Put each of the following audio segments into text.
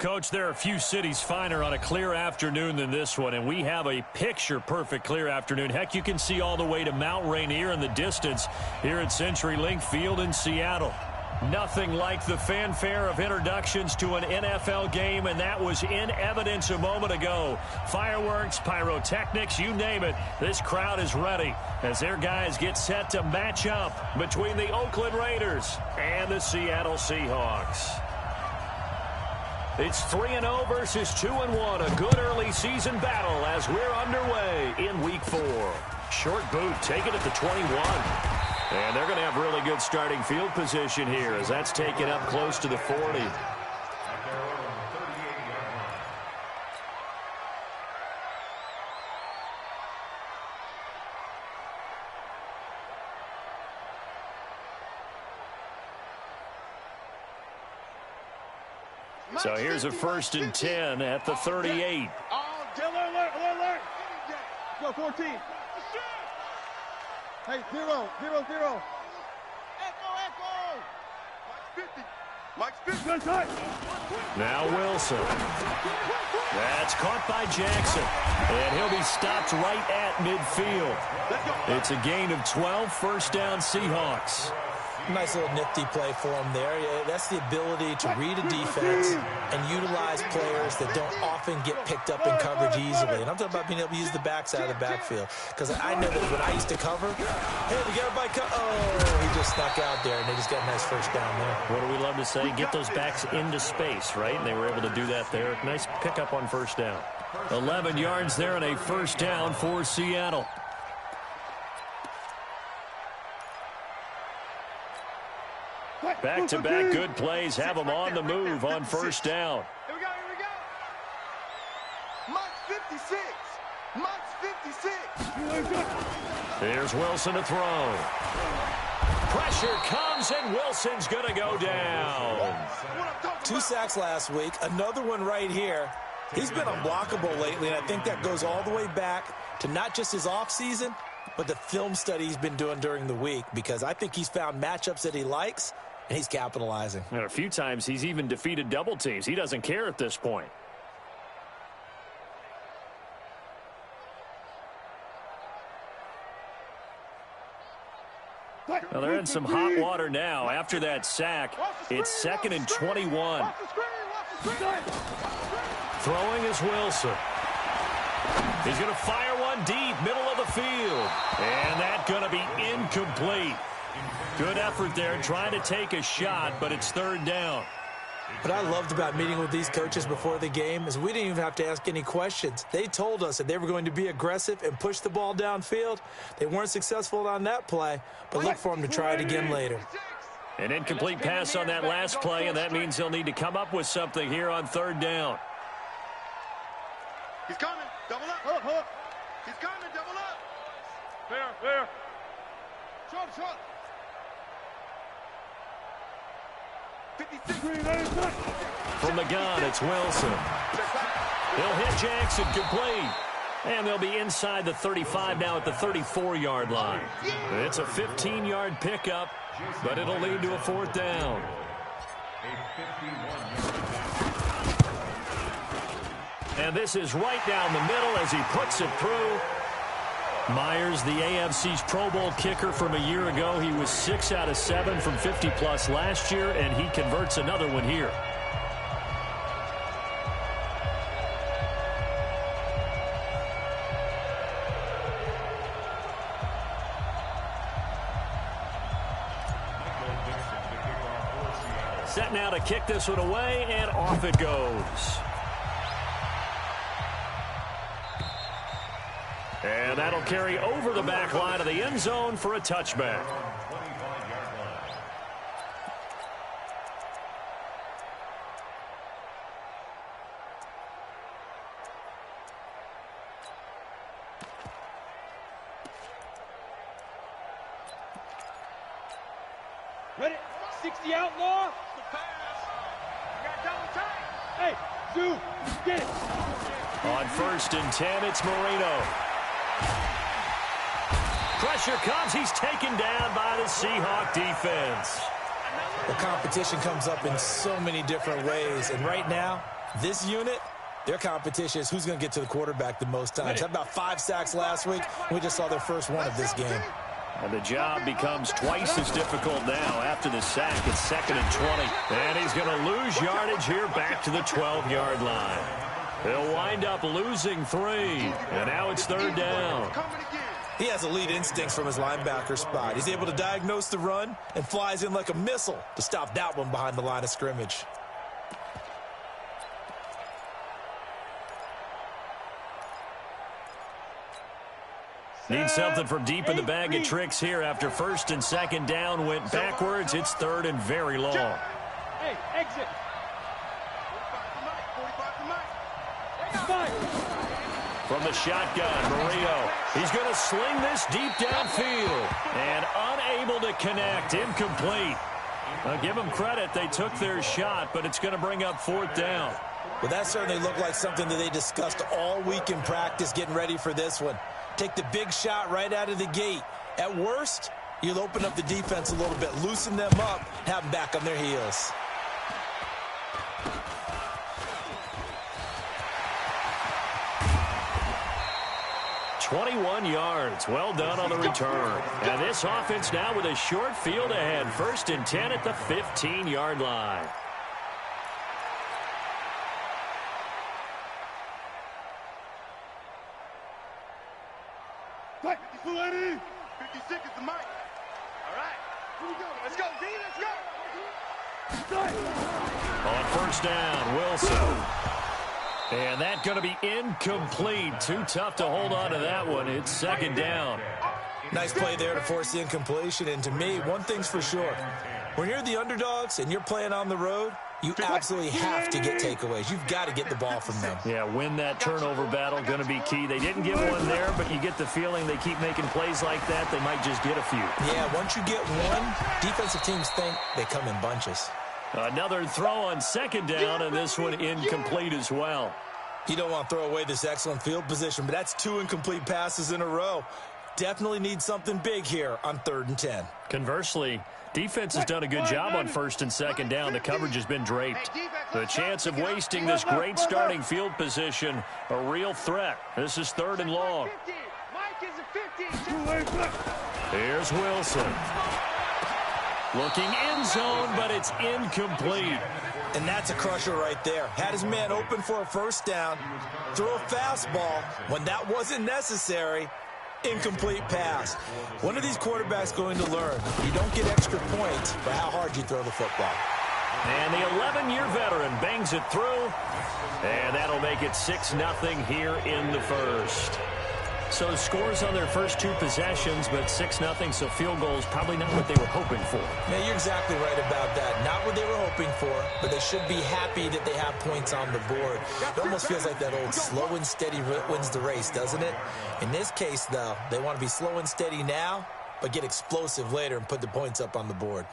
Coach, there are a few cities finer on a clear afternoon than this one, and we have a picture-perfect clear afternoon. Heck, you can see all the way to Mount Rainier in the distance here at CenturyLink Field in Seattle. Nothing like the fanfare of introductions to an NFL game, and that was in evidence a moment ago. Fireworks, pyrotechnics, you name it. This crowd is ready as their guys get set to match up between the Oakland Raiders and the Seattle Seahawks. It's 3-0 versus 2-1, a good early season battle as we're underway in Week 4. Short boot taken at the 21. And they're going to have really good starting field position here as that's taken up close to the 40. So here's a 1st and 10 at the 38. Alert. Go 14. Hey, 0. Echo. Mike's 50. Now Wilson. That's caught by Jackson. And he'll be stopped right at midfield. It's a gain of 12, first down Seahawks. Nice little nifty play for him there. That's the ability to read a defense and utilize players that don't often get picked up in coverage easily. And I'm talking about being able to use the backside of the backfield. Because I know that when I used to cover, hey, we got everybody he just snuck out there, and they just got a nice first down there. What do we love to say? Get those backs into space, right? And they were able to do that there. Nice pickup on first down. 11 yards there and a first down for Seattle. Back-to-back good plays have them on the move on first down. Here we go. Mike's 56. There's Wilson to throw. Pressure comes, and Wilson's going to go down. 2 sacks last week, another one right here. He's been unblockable lately, and I think that goes all the way back to not just his offseason, but the film study he's been doing during the week, because I think he's found matchups that he likes, and he's capitalizing. And a few times he's even defeated double teams. He doesn't care at this point. Well, they're in some hot water now. After that sack, it's 2nd and 21. Throwing is Wilson. He's going to fire one deep, middle of the field. And that's going to be incomplete. Good effort there, trying to take a shot, but it's 3rd down. What I loved about meeting with these coaches before the game is we didn't even have to ask any questions. They told us that they were going to be aggressive and push the ball downfield. They weren't successful on that play, but look for them to try it again later. An incomplete pass on that last play, and that means they'll need to come up with something here on 3rd down. He's coming. Double up. He's coming. Double up. Fair. Short. 56. From the gun, it's Wilson. He'll hit Jackson complete. And they'll be inside the 35 now at the 34-yard line. It's a 15-yard pickup, but it'll lead to a 4th down. And this is right down the middle as he puts it through. Myers, the AFC's Pro Bowl kicker from a year ago. He was 6 out of 7 from 50-plus last year, and he converts another one here. Set now to kick this one away, and off it goes. And that'll carry over the back line of the end zone for a touchback. Ready? 60 outlaw. Hey, Zoo, get it. On 1st and 10, it's Marino. Pressure comes. He's taken down by the Seahawk defense. The competition comes up in so many different ways, and right now, This unit, their competition is who's going to get to the quarterback the most times. How about 5 sacks last week? We just saw their first one of this game. And the job becomes twice as difficult now after the sack. It's 2nd and 20. And he's going to lose yardage here back to the 12-yard line. He'll wind up losing 3. And now it's 3rd down. He has elite instincts from his linebacker spot. He's able to diagnose the run and flies in like a missile to stop that one behind the line of scrimmage. Need something from deep in the bag of tricks here after 1st and 2nd down went backwards. It's 3rd and very long. Hey, exit. From the shotgun, Murillo. He's going to sling this deep downfield. And unable to connect. Incomplete. I'll give them credit. They took their shot, but it's going to bring up 4th down. Well, that certainly looked like something that they discussed all week in practice getting ready for this one. Take the big shot right out of the gate. At worst, you'll open up the defense a little bit, loosen them up, have them back on their heels. "21 yards. Well done on the return. And this offense now with a short field ahead. 1st and 10 at the 15-yard line. Right, 56 is the mic. All right, here we go. Let's go, D, let's go. On 1st down, Wilson. And that's going to be incomplete. Too tough to hold on to that one. It's 2nd down. Nice play there to force the incompletion. And to me, one thing's for sure. When you're the underdogs and you're playing on the road, you absolutely have to get takeaways. You've got to get the ball from them. Yeah, win that turnover battle, going to be key. They didn't get one there, but you get the feeling they keep making plays like that, they might just get a few. Yeah, once you get one, defensive teams think they come in bunches. Another throw on 2nd down, and this one incomplete as well. You don't want to throw away this excellent field position, but that's 2 incomplete passes in a row. Definitely need something big here on 3rd and 10. Conversely, defense has done a good job on 1st and 2nd down. The coverage has been draped. The chance of wasting this great starting field position, a real threat. This is 3rd and long. Here's Wilson. Looking end zone, but it's incomplete. And that's a crusher right there. Had his man open for a 1st down, throw a fastball when that wasn't necessary. Incomplete pass. When are these quarterbacks going to learn? You don't get extra points for how hard you throw the football. And the 11-year veteran bangs it through. And that'll make it 6-0 here in the 1st. So the scores on their first 2 possessions, but 6-0, so field goals probably not what they were hoping for. Yeah, you're exactly right about that. Not what they were hoping for, but they should be happy that they have points on the board. It almost feels like that old slow and steady wins the race, doesn't it? In this case, though, they want to be slow and steady now, but get explosive later and put the points up on the board.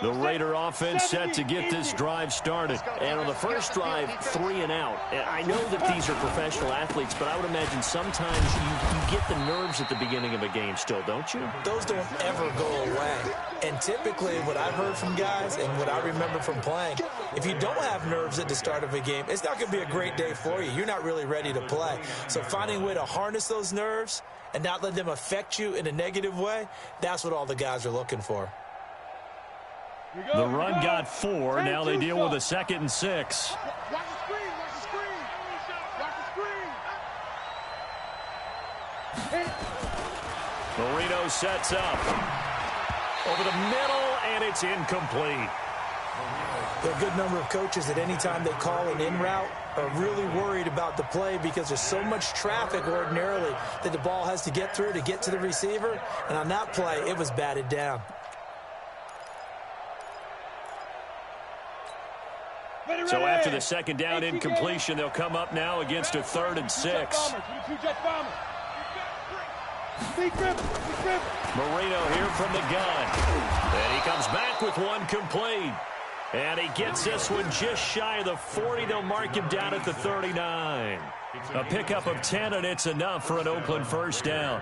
The Raider offense set to get this drive started. And on the first drive, 3 and out. I know that these are professional athletes, but I would imagine sometimes you get the nerves at the beginning of a game still, don't you? Those don't ever go away. And typically what I've heard from guys and what I remember from playing, if you don't have nerves at the start of a game, it's not going to be a great day for you. You're not really ready to play. So finding a way to harness those nerves and not let them affect you in a negative way, that's what all the guys are looking for. The run got 4. Now they deal with a 2nd and 6. Watch the screen, watch the screen. Watch the screen. Marino sets up. Over the middle, and it's incomplete. There are a good number of coaches at any time they call an in route are really worried about the play because there's so much traffic ordinarily that the ball has to get through to get to the receiver. And on that play, it was batted down. So after the 2nd down incompletion, they'll come up now against a 3rd and 6. Marino here from the gun. And he comes back with one complete. And he gets this one just shy of the 40. They'll mark him down at the 39. A pickup of 10, and it's enough for an Oakland 1st down.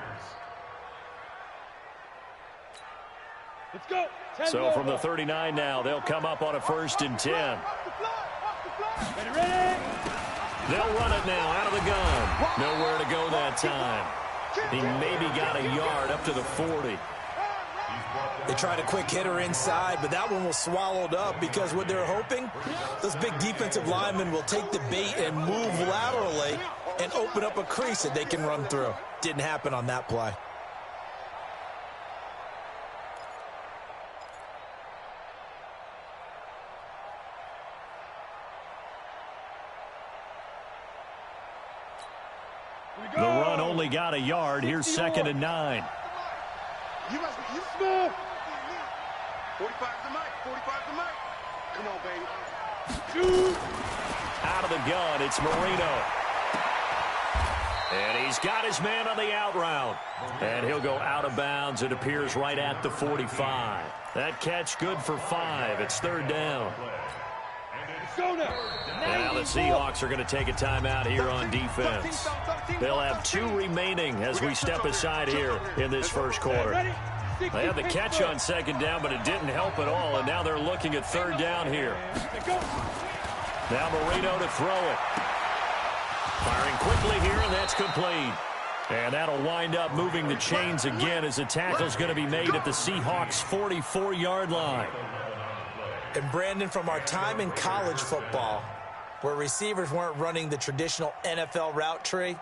Let's go. So from the 39 now, they'll come up on a 1st and 10. Ready? They'll run it now out of the gun. Nowhere to go that time. He maybe got a yard up to the 40. They tried a quick hitter inside, but that one was swallowed up because what they're hoping, those big defensive linemen will take the bait and move laterally and open up a crease that they can run through. Didn't happen on that play. The run only got a yard. Here's 2nd and 9. You must be smooth. 45 to Mike. 45 to Mike. Come on, baby. Shoot. Out of the gun, it's Marino. And he's got his man on the out route. And he'll go out of bounds. It appears right at the 45. That catch good for 5. It's 3rd down. Now the Seahawks are going to take a timeout here on defense. They'll have 2 remaining as we step aside here in this first quarter. They had the catch on 2nd down, but it didn't help at all, and now they're looking at 3rd down here. Now Marino to throw it. Firing quickly here, and that's complete. And that'll wind up moving the chains again as the tackle's going to be made at the Seahawks' 44-yard line. And Brandon, from our time in college football, where receivers weren't running the traditional NFL route tree,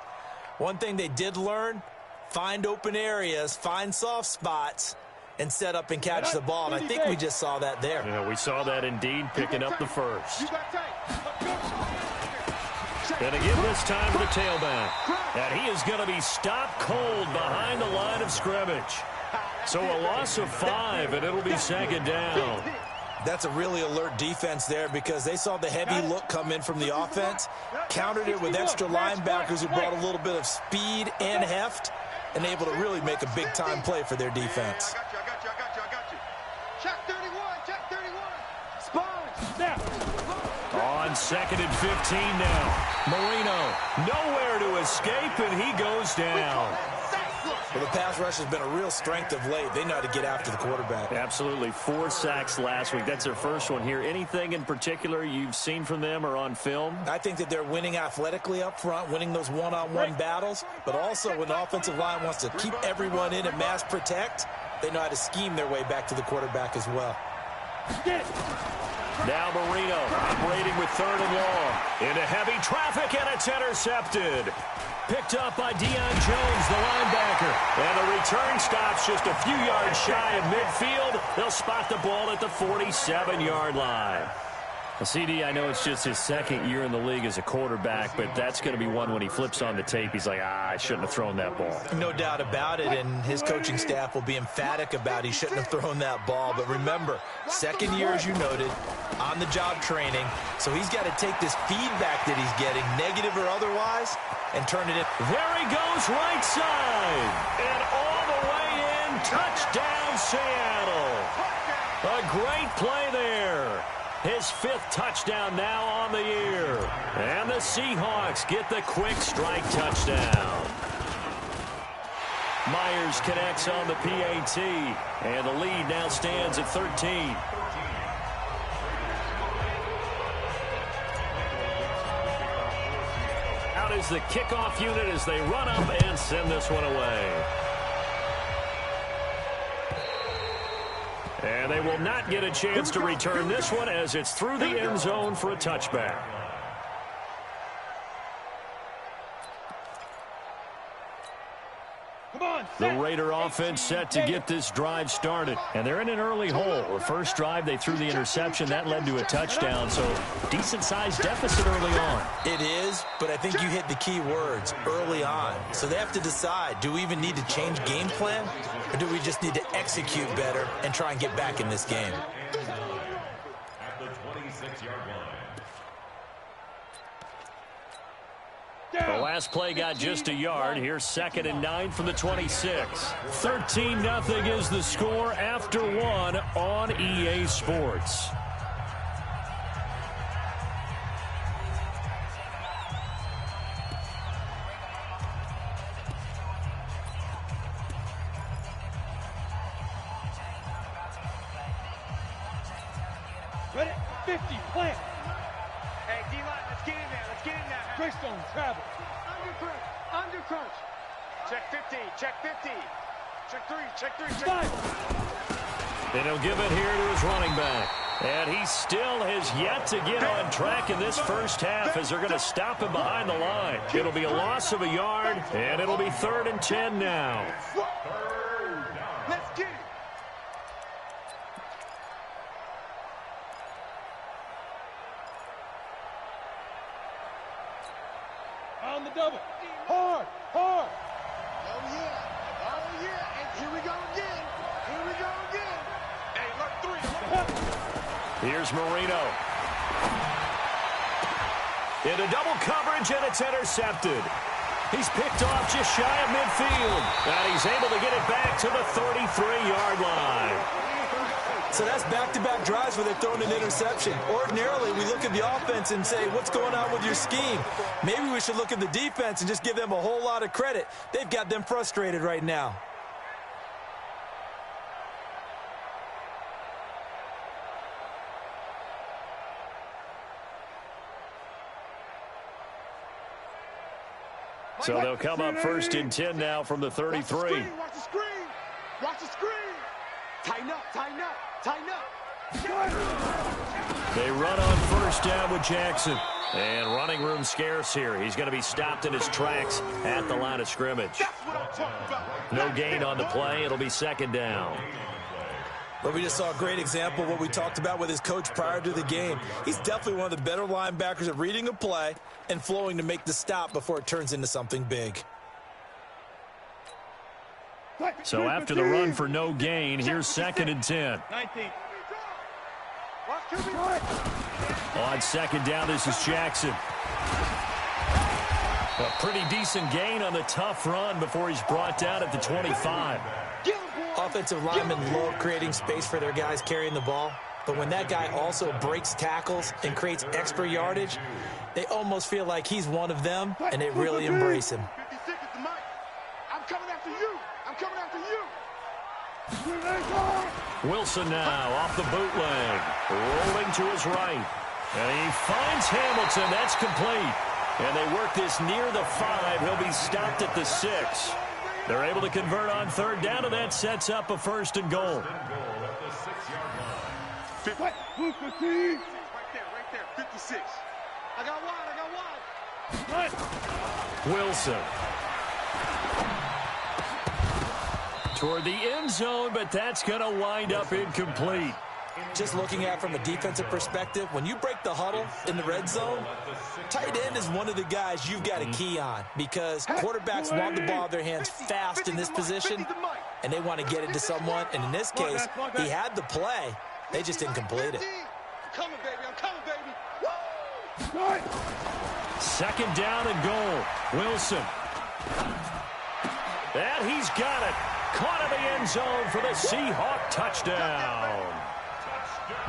one thing they did learn, find open areas, find soft spots, and set up and catch the ball. And I think we just saw that there. Yeah, we saw that indeed, picking up the first. And again this time to the tailback. And he is going to be stopped cold behind the line of scrimmage. So a loss of 5, and it'll be 2nd down. That's a really alert defense there because they saw the heavy look come in from the offense, countered it with extra linebackers who brought a little bit of speed and heft, and able to really make a big-time play for their defense. I got you. Check 31. Spine. Snap. On 2nd and 15 now. Marino nowhere to escape, and he goes down. Well, the pass rush has been a real strength of late. They know how to get after the quarterback. Absolutely. 4 sacks last week. That's their first one here. Anything in particular you've seen from them or on film? I think that they're winning athletically up front, winning those one-on-one battles, but also when the offensive line wants to keep everyone in and mass protect, they know how to scheme their way back to the quarterback as well. Now Marino operating with 3rd and long. Into heavy traffic, and it's intercepted. Picked up by Deion Jones, the linebacker. And the return stops just a few yards shy of midfield. They'll spot the ball at the 47-yard line. Well, CD, I know it's just his 2nd year in the league as a quarterback, but that's going to be one when he flips on the tape. He's like, I shouldn't have thrown that ball. No doubt about it, and his coaching staff will be emphatic about he shouldn't have thrown that ball. But remember, 2nd year, as you noted, on-the-job training, so he's got to take this feedback that he's getting, negative or otherwise, and turn it in. There he goes, right side, and all the way in, touchdown Seattle. A great play there. His 5th touchdown now on the year. And the Seahawks get the quick strike touchdown. Myers connects on the PAT, and the lead now stands at 13. Out is the kickoff unit as they run up and send this one away. And they will not get a chance to return this one as it's through the end zone for a touchback. The Raider offense set to get this drive started. And they're in an early hole. The first drive, they threw the interception. That led to a touchdown. So decent-sized deficit early on. It is, but I think you hit the key words, early on. So they have to decide, do we even need to change game plan? Or do we just need to execute better and try and get back in this game? The last play got just a yard. Here's 2nd and 9 from the 26. 13-0 is the score after 1 on EA Sports. 50, plant. Hey, D-line, let's get in there. Let's get in there. Greystone, travel. Under crunch. Check 50, check 50. Check 3, check 3, check 5. And he'll give it here to his running back. And he still has yet to get on track in this first half as they're going to stop him behind the line. It'll be a loss of a yard, and it'll be 3rd and 10 now. Let's get it. On the double. Hard, hard. Oh, yeah. Oh, yeah. And here we go again. Here we go again. Hey, look, 3. Here's Marino. Into double coverage, and it's intercepted. He's picked off just shy of midfield. And he's able to get it back to the 33-yard line. So that's back-to-back drives where they're throwing an interception. Ordinarily, we look at the offense and say, what's going on with your scheme? Maybe we should look at the defense and just give them a whole lot of credit. They've got them frustrated right now. So they'll come up 1st and 10 now from the 33. Watch the screen. Watch the screen. Tighten up, tighten up, tighten up. They run on 1st down with Jackson. And running room scarce here. He's going to be stopped in his tracks at the line of scrimmage. That's what I'm talking about. No gain on the play. It'll be 2nd down. Well, we just saw a great example of what we talked about with his coach prior to the game. He's definitely one of the better linebackers at reading a play and flowing to make the stop before it turns into something big. So after the run for no gain, here's 2nd and 10. 19. On 2nd down, this is Jackson. A pretty decent gain on the tough run before he's brought down at the 25. Offensive linemen love creating space for their guys carrying the ball, but when that guy also breaks tackles and creates extra yardage, they almost feel like he's one of them, and they really embrace him. 56 is the mic. I'm coming after you. I'm coming after you. Wilson now off the bootleg, rolling to his right. And he finds Hamilton. That's complete. And they work this near the 5. He'll be stopped at the 6. They're able to convert on 3rd down, and that sets up a 1st and goal. Right there, 56. I got wide. Wilson. Toward the end zone, but that's going to wind up incomplete. Just looking at it from a defensive perspective, when you break the huddle in the red zone, tight end is one of the guys you've got a key on because quarterbacks want the ball in their hands fast in this position, and they want to get it to someone. And in this case, he had the play. They just didn't complete it. I'm coming, baby. I'm coming, baby. Woo! 2nd down and goal. Wilson. And he's got it. Caught in the end zone for the Seahawk touchdown.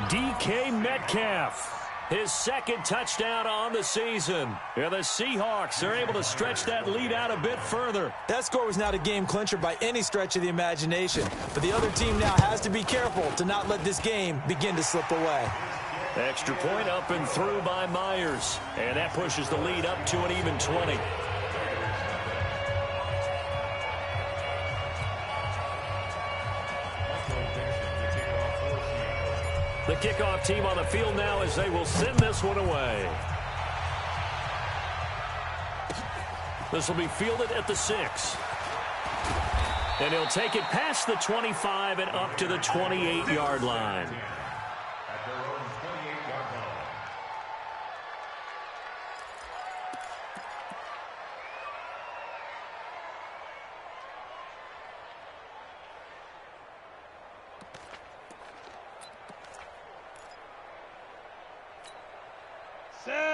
DK Metcalf, his 2nd touchdown on the season. And the Seahawks are able to stretch that lead out a bit further. That score was not a game clincher by any stretch of the imagination. But the other team now has to be careful to not let this game begin to slip away. Extra point up and through by Myers. And that pushes the lead up to an even 20. The kickoff team on the field now as they will send this one away. This will be fielded at the 6. And he'll take it past the 25 and up to the 28-yard line.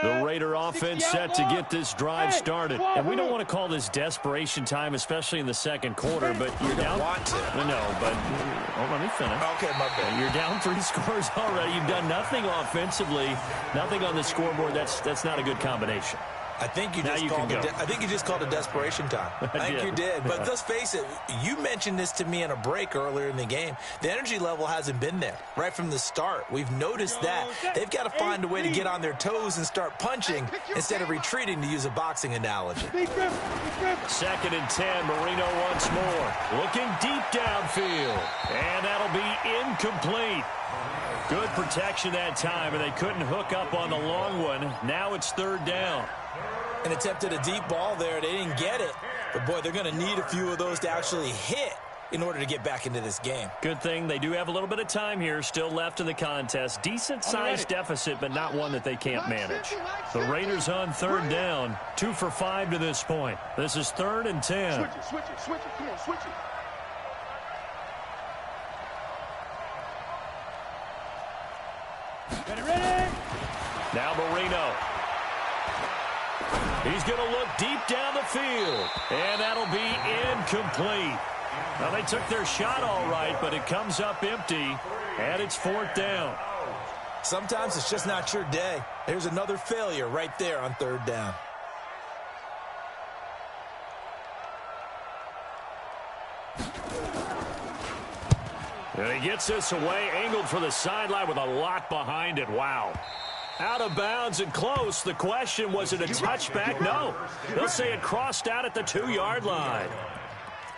The Raider offense set to get this drive started. And we don't want to call this desperation time, especially in the 2nd quarter, but you're down. Want to. No, but let me finish. Okay, my bad. You're down 3 scores already. You've done nothing offensively, nothing on the scoreboard. That's not a good combination. I think you just called a desperation time. I think you did. But let's face it, you mentioned this to me in a break earlier in the game. The energy level hasn't been there right from the start. We've noticed that. They've got to find a way to get on their toes and start punching instead of retreating, to use a boxing analogy. 2nd and 10, Marino once more. Looking deep downfield. And that'll be incomplete. Good protection that time, and they couldn't hook up on the long one. Now it's 3rd down. And attempted a deep ball there. They didn't get it. But, boy, they're going to need a few of those to actually hit in order to get back into this game. Good thing they do have a little bit of time here still left in the contest. Decent-sized deficit, but not one that they can't manage. The Raiders on 3rd down. 2 for 5 to this point. This is 3rd and 10. Switch it, switch it, switch it. Come on, switch it. Ready? Now Marino. He's going to look deep down the field. And that'll be incomplete. Well, they took their shot all right, but it comes up empty. And it's 4th down. Sometimes it's just not your day. There's another failure right there on 3rd down. And he gets this away, angled for the sideline with a lot behind it. Wow. Out of bounds and close. The question, was it a touchback? No. They'll say it crossed out at the 2-yard line.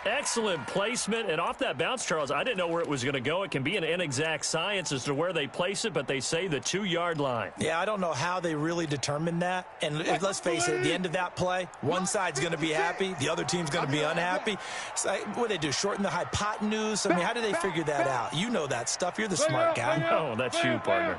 Excellent placement. And off that bounce, Charles, I didn't know where it was going to go. It can be an inexact science as to where they place it, but they say the 2-yard line. Yeah, I don't know how they really determined that. And let's face it, at the end of that play, one side's going to be happy, the other team's going to be unhappy. It's like, what do they do, shorten the hypotenuse? I mean, how do they figure that out? You know that stuff. You're the smart guy. Oh, that's you, partner.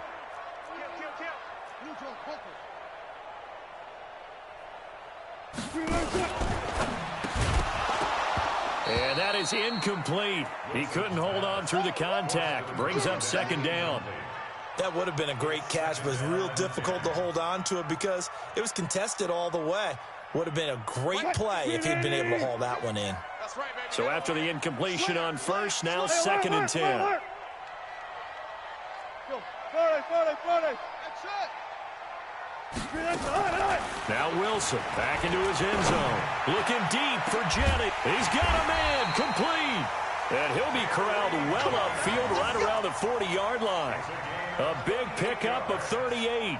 And that is incomplete. He couldn't hold on through the contact. Brings up 2nd down. That would have been a great catch, but it was real difficult to hold on to it because it was contested all the way. Would have been a great play if he'd been able to haul that one in. So after the incompletion on 1st, now 2nd and 10. Now Wilson back into his end zone. Looking deep for Jennings. He's got a man complete. And he'll be corralled well upfield right around the 40-yard line. A big pickup of 38.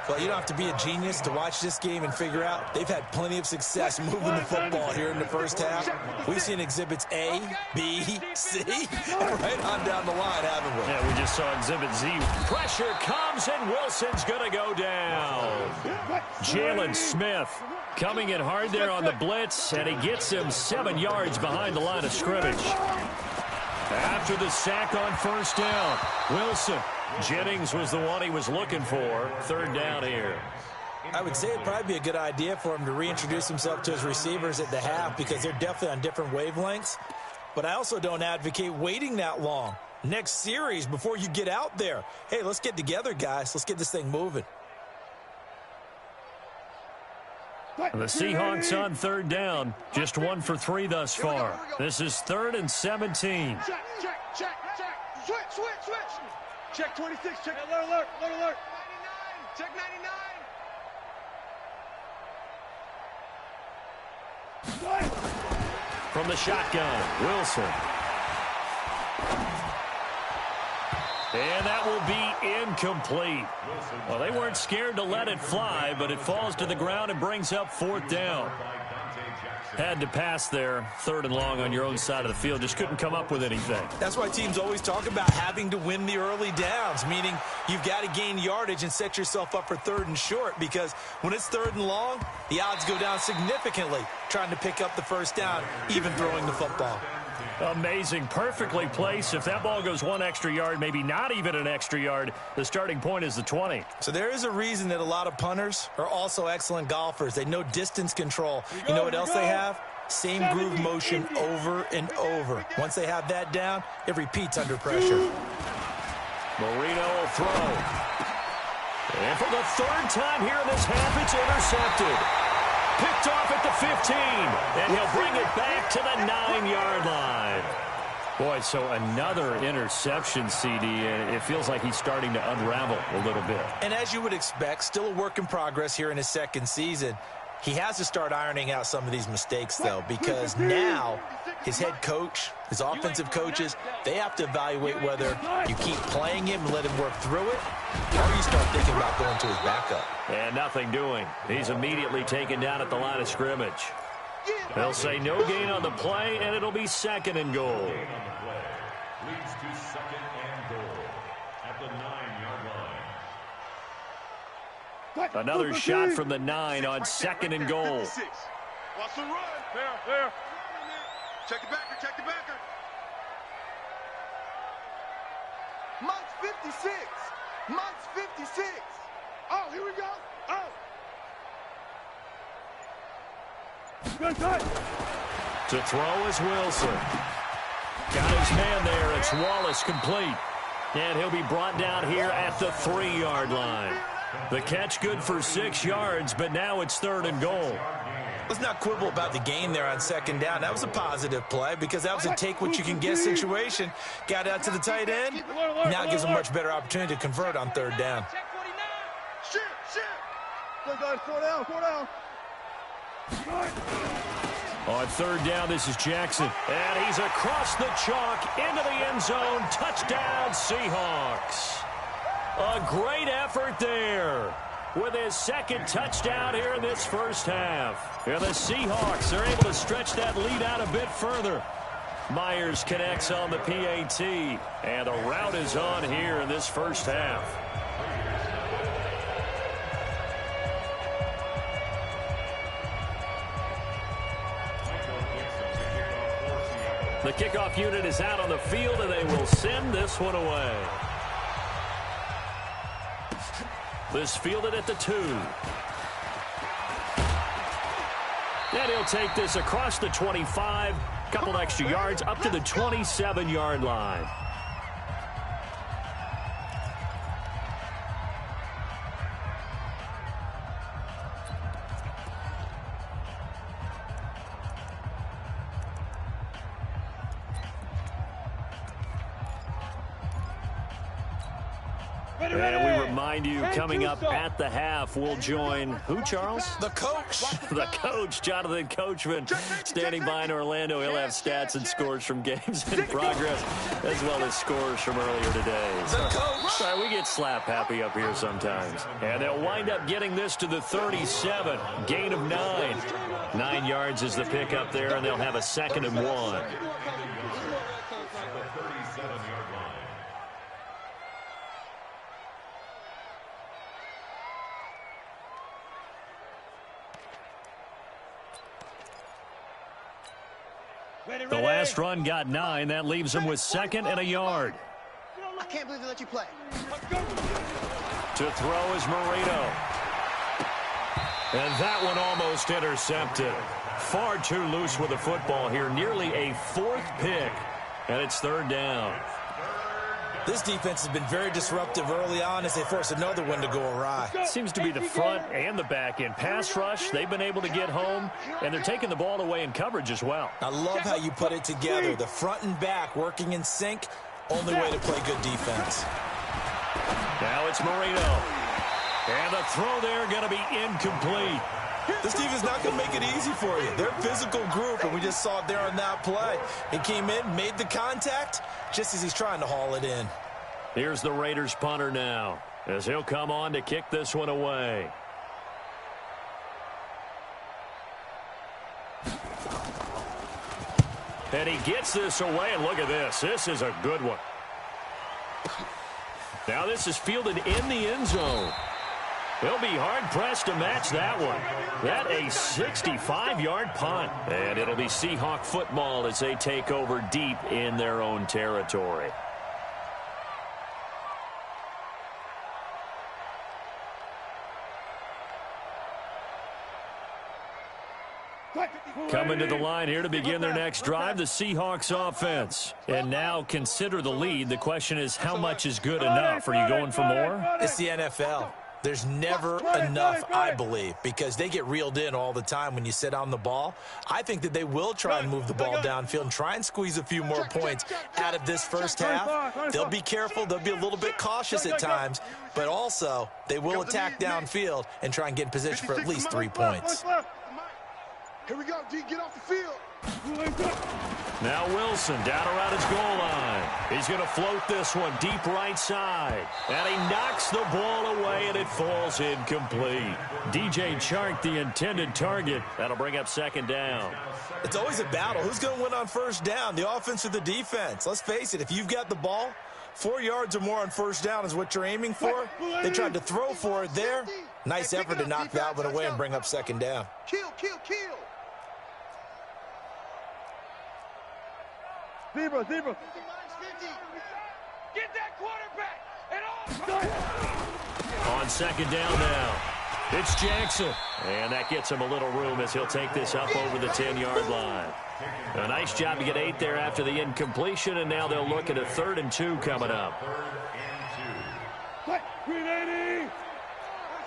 Well, you don't have to be a genius to watch this game and figure out they've had plenty of success moving the football here in the first half. We've seen exhibits A, B, C, and right on down the line, haven't we? Yeah, we just saw exhibit Z. Pressure comes, and Wilson's going to go down. Jalen Smith coming in hard there on the blitz, and he gets him 7 yards behind the line of scrimmage. After the sack on 1st down, Wilson. Jennings was the one he was looking for. 3rd down here. I would say it'd probably be a good idea for him to reintroduce himself to his receivers at the half because they're definitely on different wavelengths. But I also don't advocate waiting that long. Next series before you get out there. Hey, let's get together, guys. Let's get this thing moving. The Seahawks on 3rd down. Just 1 for 3 thus far. This is 3rd and 17. Check. Switch. Check 26, check alert. 99, check 99. From the shotgun, Wilson. And that will be incomplete. Well, they weren't scared to let it fly, but it falls to the ground and brings up 4th down. Had to pass there, 3rd and long on your own side of the field. Just couldn't come up with anything. That's why teams always talk about having to win the early downs, meaning you've got to gain yardage and set yourself up for 3rd and short, because when it's 3rd and long, the odds go down significantly trying to pick up the 1st down, even throwing the football. Amazing. Perfectly placed. If that ball goes 1 extra yard, maybe not even an extra yard, the starting point is the 20. So there is a reason that a lot of punters are also excellent golfers. They know distance control. You know what else they have? Same groove motion over and over. Once they have that down, it repeats under pressure. Marino will throw. And for the 3rd time here in this half, it's intercepted. Picked off at the 15, and he'll bring it back to the 9-yard line. Boy, so another interception, CD, and it feels like he's starting to unravel a little bit. And as you would expect, still a work in progress here in his 2nd season. He has to start ironing out some of these mistakes, though, because now his head coach, his offensive coaches, they have to evaluate whether you keep playing him and let him work through it, or you start thinking about going to his backup. And nothing doing. He's immediately taken down at the line of scrimmage. They'll say no gain on the play, and it'll be 2nd and goal. Leads to 2nd and goal at the 9-yard line. Another shot from the 9 on 2nd and goal. Watch the run. There. Check the backer, check the backer. Monk's 56. Monk's 56. Oh, here we go. Oh. To throw is Wilson. Got his man there. It's Wallace complete. And he'll be brought down here at the 3-yard line. The catch good for 6 yards, but now it's 3rd and goal. Let's not quibble about the gain there on 2nd down. That was a positive play because that was a take-what-you-can-get situation. Got out to the tight end. Now it gives him a much better opportunity to convert on 3rd down. Shit. Go, guys, 4 down. On 3rd down, this is Jackson. And he's across the chalk into the end zone. Touchdown, Seahawks. A great effort there with his 2nd touchdown here in this first half. And the Seahawks are able to stretch that lead out a bit further. Myers connects on the PAT. And the route is on here in this first half. The kickoff unit is out on the field, and they will send this one away. This fielded at the 2. And he'll take this across the 25. Couple extra yards up to the 27-yard line. And we remind you, coming up at the half, we'll join who, Charles? The coach. The coach, Jonathan Coachman, standing by in Orlando. He'll have stats and scores from games in progress, as well as scores from earlier today. The coach. Sorry, we get slap happy up here sometimes. And they'll wind up getting this to the 37. Gain of 9. 9 yards is the pickup there, and they'll have a 2nd and 1. The last run got 9. That leaves him with 2nd and a yard. I can't believe they let you play. To throw is Marino. And that one almost intercepted. Far too loose with the football here. Nearly a 4th pick. And it's 3rd down. This defense has been very disruptive early on as they force another one to go awry. Seems to be the front and the back end. Pass rush, they've been able to get home, and they're taking the ball away in coverage as well. I love how you put it together. The front and back working in sync. Only way to play good defense. Now it's Marino. And the throw there going to be incomplete. This defense is not going to make it easy for you. They're a physical group, and we just saw it there on that play. He came in, made the contact, just as he's trying to haul it in. Here's the Raiders punter now, as he'll come on to kick this one away. And he gets this away, and look at this. This is a good one. Now this is fielded in the end zone. He'll be hard-pressed to match that one. That a 65-yard punt. And it'll be Seahawk football as they take over deep in their own territory. Coming to the line here to begin their next drive, the Seahawks offense. And now consider the lead. The question is, how much is good enough? Are you going for more? It's the NFL. There's never enough, I believe, because they get reeled in all the time when you sit on the ball. I think that they will try and move the ball downfield and try and squeeze a few more points out of this first half. They'll be careful. They'll be a little bit cautious at times, but also they will attack downfield and try and get in position for at least 3 points. Here we go, D. Get off the field. Now Wilson down around his goal line. He's going to float this one deep right side. And he knocks the ball away, and it falls incomplete. DJ Chark, the intended target. That'll bring up second down. It's always a battle. Who's going to win on first down, the offense or the defense? Let's face it, if you've got the ball, 4 yards or more on first down is what you're aiming for. They tried to throw for it there. Nice effort to knock that one away and bring up second down. Kill, kill, kill. Zebra. Get that quarterback and off. On second down now, it's Jackson. And that gets him a little room as he'll take this up over the 10-yard line. A nice job to get 8 there after the incompletion, and now they'll look at a 3rd and 2 coming up. 380.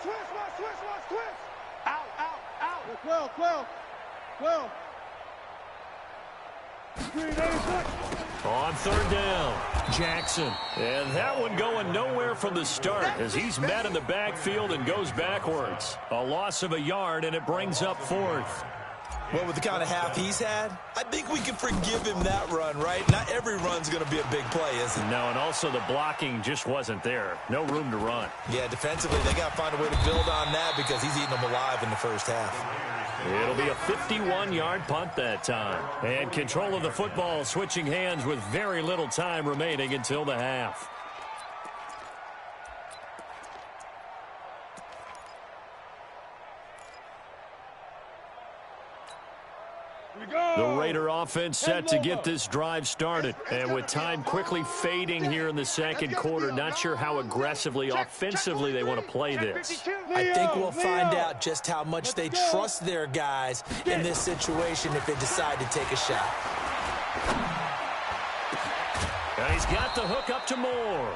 Twist. Out. 12. 386. On 3rd down, Jackson. And that one going nowhere from the start as he's met in the backfield and goes backwards. A loss of a yard, and it brings up 4th. Well, with the kind of half he's had, I think we can forgive him that run, right? Not every run's going to be a big play, is it? No, and also the blocking just wasn't there. No room to run. Yeah, defensively, they got to find a way to build on that because he's eating them alive in the first half. It'll be a 51-yard punt that time. And control of the football switching hands with very little time remaining until the half. The Raider offense set to get this drive started. And with time quickly fading here in the second quarter, not sure how aggressively, offensively they want to play this. I think we'll find out just how much they trust their guys in this situation if they decide to take a shot. And he's got the hook up to Moore.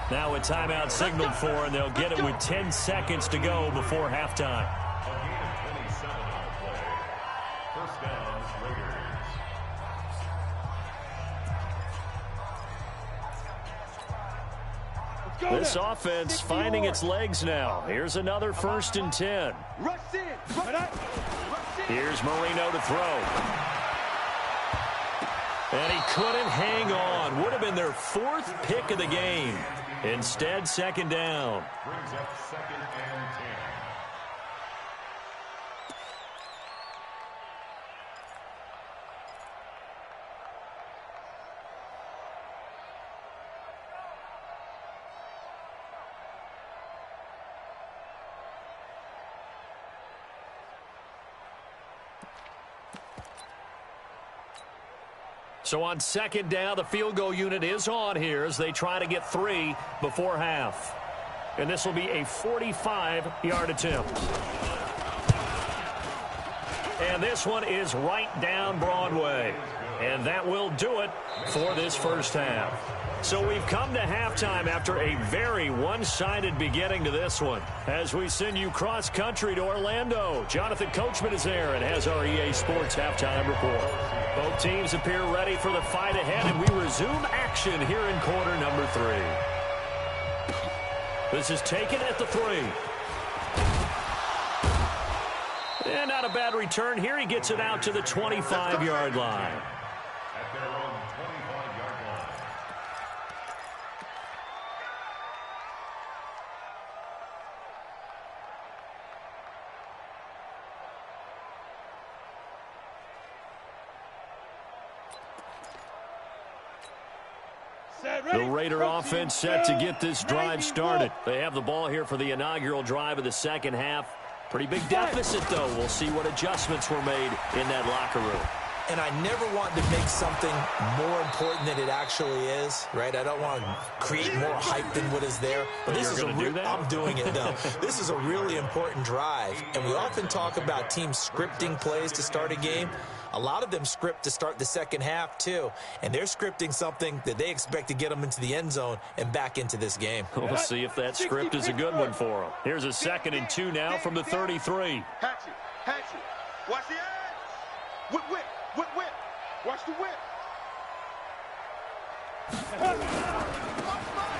Now a timeout signaled for, and they'll get it with 10 seconds to go before halftime. This offense finding its legs now. Here's another 1st and 10. Here's Marino to throw. And he couldn't hang on. Would have been their 4th pick of the game. Instead, second down. Brings up 2nd and 10. So on second down, the field goal unit is on here as they try to get 3 before half. And this will be a 45-yard attempt. And this one is right down Broadway. And that will do it for this first half. So we've come to halftime after a very one-sided beginning to this one. As we send you cross-country to Orlando, Jonathan Coachman is there and has our EA Sports halftime report. Both teams appear ready for the fight ahead, and we resume action here in quarter number 3. This is taken at the 3. And not a bad return here. He gets it out to the 25-yard line. At their own 25-yard line. The Raider offense set to get this drive started. They have the ball here for the inaugural drive of the second half. Pretty big deficit, though. We'll see what adjustments were made in that locker room. And I never want to make something more important than it actually is, right? I don't want to create more hype than what is there. But this is I'm doing it, though. This is a really important drive. And we often talk about teams scripting plays to start a game. A lot of them script to start the second half, too. And they're scripting something that they expect to get them into the end zone and back into this game. We'll see if that script is a good one for them. Here's a 2nd and 2 now from the 33. Hatchet. Watch the edge. Whip. Watch the whip.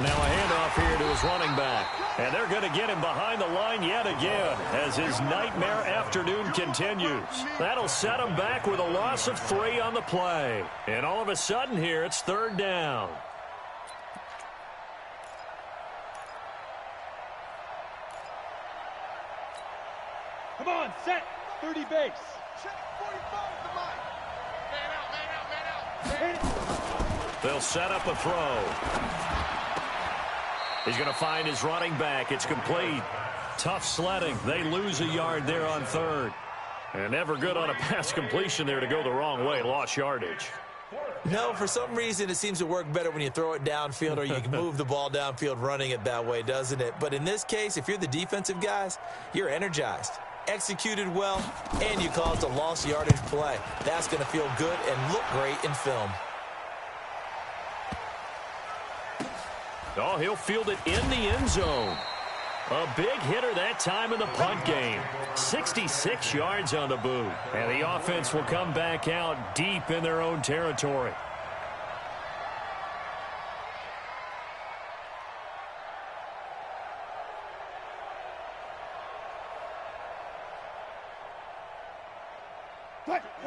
Now a handoff here to his running back. And they're going to get him behind the line yet again as his nightmare afternoon continues. That'll set him back with a loss of 3 on the play. And all of a sudden here, it's 3rd down. Come on, set. 30 base. Check 45 to Mike. Man out. They'll set up a throw. He's going to find his running back. It's complete. Tough sledding. They lose a yard there on 3rd. And never good on a pass completion there to go the wrong way. Lost yardage. No, for some reason it seems to work better when you throw it downfield or you can move the ball downfield running it that way, doesn't it? But in this case, if you're the defensive guys, you're energized, executed well, and you caused a lost yardage play. That's going to feel good and look great in film. Oh, he'll field it in the end zone. A big hitter that time in the punt game. 66 yards on the boot. And the offense will come back out deep in their own territory.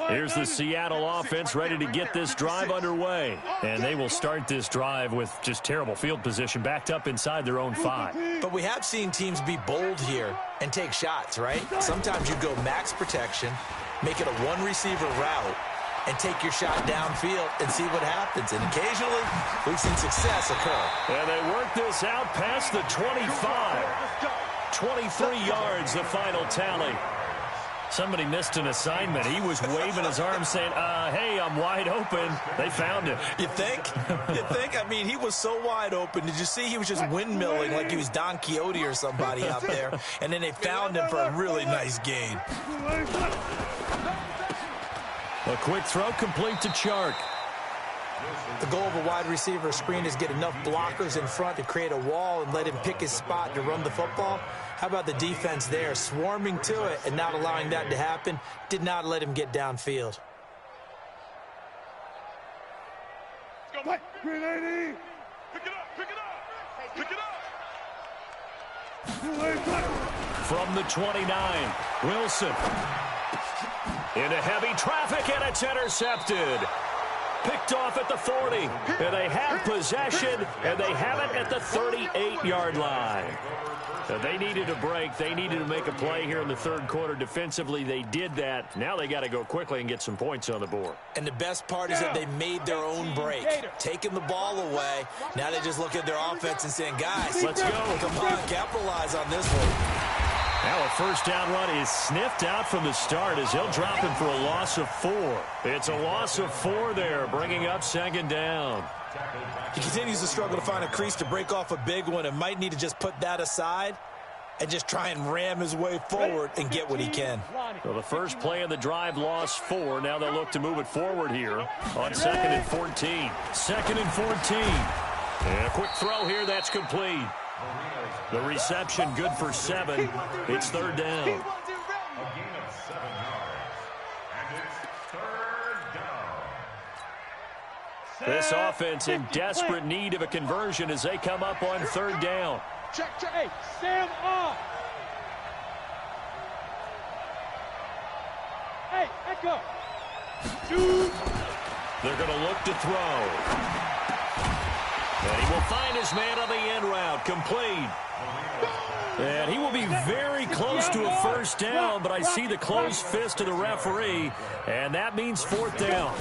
Here's the Seattle offense ready to get this drive underway. And they will start this drive with just terrible field position backed up inside their own 5. But we have seen teams be bold here and take shots, right? Sometimes you go max protection, make it a one-receiver route, and take your shot downfield and see what happens. And occasionally, we've seen success occur. And they work this out past the 25. 23 yards, the final tally. Somebody missed an assignment. He was waving his arm saying, hey, I'm wide open. They found him. You think? You think? I mean, he was so wide open. Did you see he was just windmilling like he was Don Quixote or somebody out there? And then they found him for a really nice gain. A quick throw complete to Chark. The goal of a wide receiver screen is get enough blockers in front to create a wall and let him pick his spot to run the football. How about the defense there, swarming to it and not allowing that to happen? Did not let him get downfield. Let's go, Mike. 380. Pick it up. From the 29, Wilson. Into heavy traffic, and it's intercepted. Picked off at the 40, and they have possession, and they have it at the 38-yard line. So they needed a break. They needed to make a play here in the 3rd quarter. Defensively, they did that. Now they got to go quickly and get some points on the board. And the best part is that they made their own break, taking the ball away. Now they just look at their offense and saying, guys, let's go. Come on, capitalize on this one. Now a first down run is sniffed out from the start as he'll drop him for a loss of 4. It's a loss of 4 there, bringing up 2nd down. He continues to struggle to find a crease to break off a big one and might need to just put that aside and just try and ram his way forward and get what he can. So the first play of the drive lost 4. Now they'll look to move it forward here on 2nd and 14. 2nd and 14. And a quick throw here, that's complete. The reception good for 7. It's 3rd down. A gain of 7 yards. And it's 3rd down. This offense in desperate need of a conversion as they come up on 3rd down. Check. Hey, Sam off. Hey, Echo. Shoot. They're going to look to throw. And he will find his man on the end route, complete. And he will be very close to a first down, but I see the closed fist of the referee, and that means 4th down.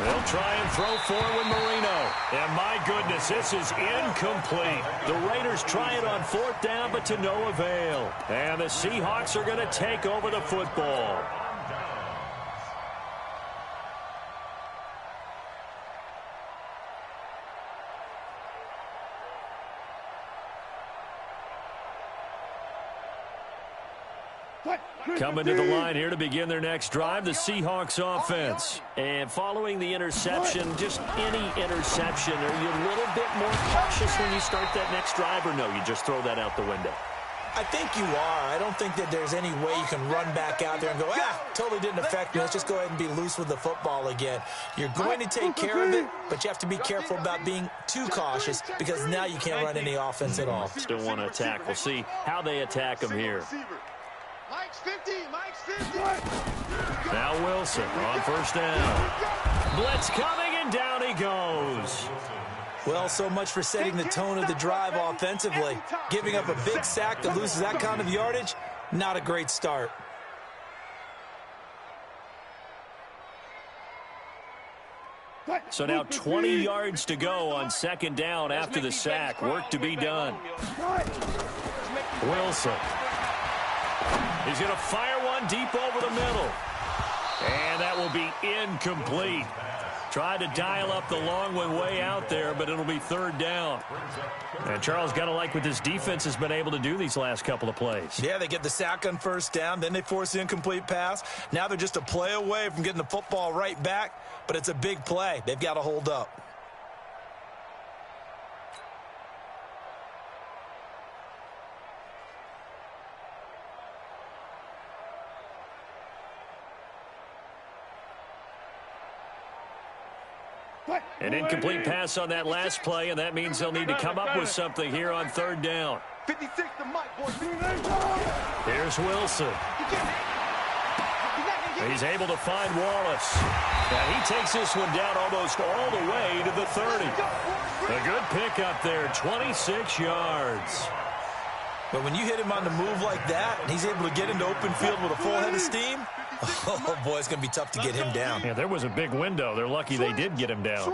They'll try and throw forward with Marino. And my goodness, this is incomplete. The Raiders try it on 4th down, but to no avail. And the Seahawks are going to take over the football. Coming to the line here to begin their next drive, the Seahawks offense. And following the interception, just any interception, are you a little bit more cautious when you start that next drive, or no, you just throw that out the window? I think you are. I don't think that there's any way you can run back out there and go, totally didn't affect me. Let's just go ahead and be loose with the football again. You're going to take care of it, but you have to be careful about being too cautious because now you can't run any offense at all. Still want to attack. We'll see how they attack them here. Mike's 50, Mike's 50. Now Wilson on first down. Blitz coming, and down he goes. Well, so much for setting the tone of the drive offensively. Giving up a big sack that loses that kind of yardage, not a great start. So now 20 yards to go on second down after the sack. Work to be done. Wilson. He's going to fire one deep over the middle. And that will be incomplete. Tried to dial up the long one way out there, but it'll be third down. And Charles, got to like what this defense has been able to do these last couple of plays. Yeah, they get the sack on first down, then they force the incomplete pass. Now they're just a play away from getting the football right back, but it's a big play. They've got to hold up. An incomplete pass on that last play, and that means they'll need to come up with something here on third down. 56 to Mike, boys. Here's Wilson. He's able to find Wallace. And he takes this one down almost all the way to the 30. A good pickup there, 26 yards. But when you hit him on the move like that, and he's able to get into open field with a full head of steam, oh, boy, it's going to be tough to get him down. Yeah, there was a big window. They're lucky they did get him down.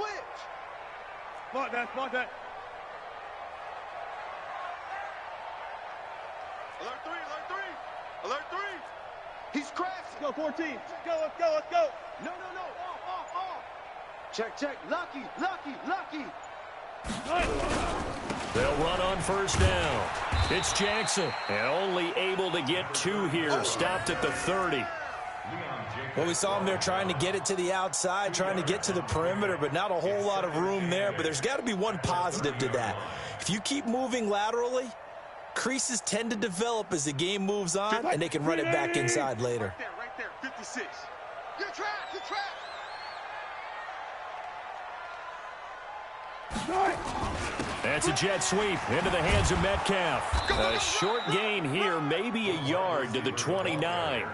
Mark that, mark that. Alert 3, alert 3. Alert 3. He's crashing. Let's go, 14. Let's go, let's go, let's go. No. Off. Check. Lucky. They'll run on first down. It's Jackson. And only able to get 2 here. Stopped at the 30. Well, we saw him there trying to get it to the outside, trying to get to the perimeter, but not a whole lot of room there. But there's got to be one positive to that. If you keep moving laterally, creases tend to develop as the game moves on, and they can run it back inside later. Right there, 56. Good track. That's a jet sweep into the hands of Metcalf. A short gain here, maybe a yard to the 29.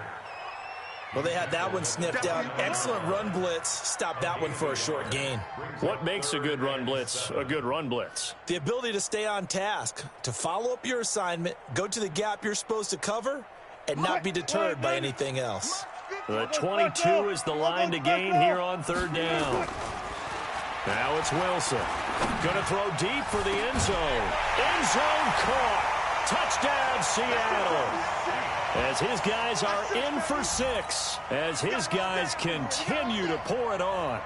Well, they had that one sniffed out. Excellent run blitz. Stopped that one for a short gain. What makes a good run blitz a good run blitz? The ability to stay on task, to follow up your assignment, go to the gap you're supposed to cover, and not be deterred by anything else. The 22 is the line to gain here on third down. Now it's Wilson. Going to throw deep for the end zone. End zone caught. Touchdown, Seattle. As his guys are in for 6. As his guys continue to pour it on.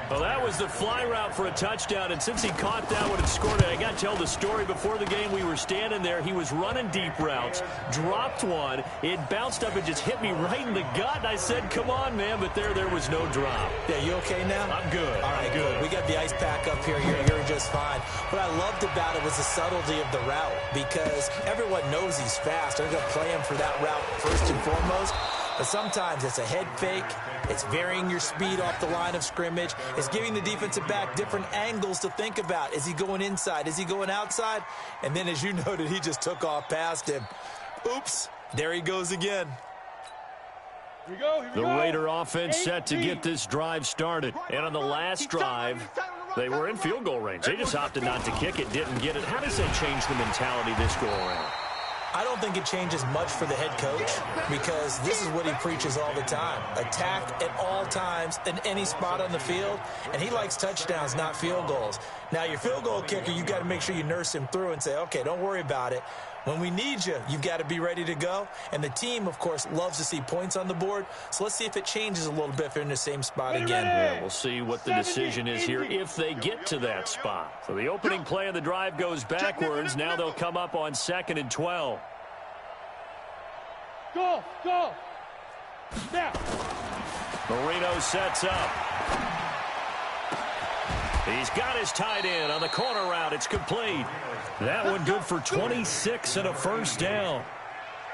Well, that was the fly route for a touchdown, and since he caught that one and scored it, I got to tell the story. Before the game, we were standing there. He was running deep routes, dropped one. It bounced up and just hit me right in the gut, and I said, come on, man, but there was no drop. Yeah, you okay now? I'm good. All right, good. We got the ice pack up here. You're just fine. What I loved about it was the subtlety of the route, because everyone knows he's fast. They're going to play him for that route first and foremost. But sometimes it's a head fake. It's varying your speed off the line of scrimmage. It's giving the defensive back different angles to think about. Is he going inside? Is he going outside? And then, as you noted, he just took off past him. Oops, there he goes again. Here we go. The Raider offense set to get this drive started. And on the last drive, they were in field goal range. They just opted not to kick it, didn't get it. How does that change the mentality this go around? I don't think it changes much for the head coach, because this is what he preaches all the time. Attack at all times in any spot on the field, and he likes touchdowns, not field goals. Now, your field goal kicker, you've got to make sure you nurse him through and say, okay, don't worry about it. When we need you, you've got to be ready to go. And the team, of course, loves to see points on the board. So let's see if it changes a little bit if they're in the same spot again. Yeah, we'll see what the decision is here if they get to that spot. So the opening play of the drive goes backwards. Now they'll come up on 2nd and 12. Go, go. Now. Marino sets up. He's got his tight end on the corner route. It's complete. That one good for 26 and a first down.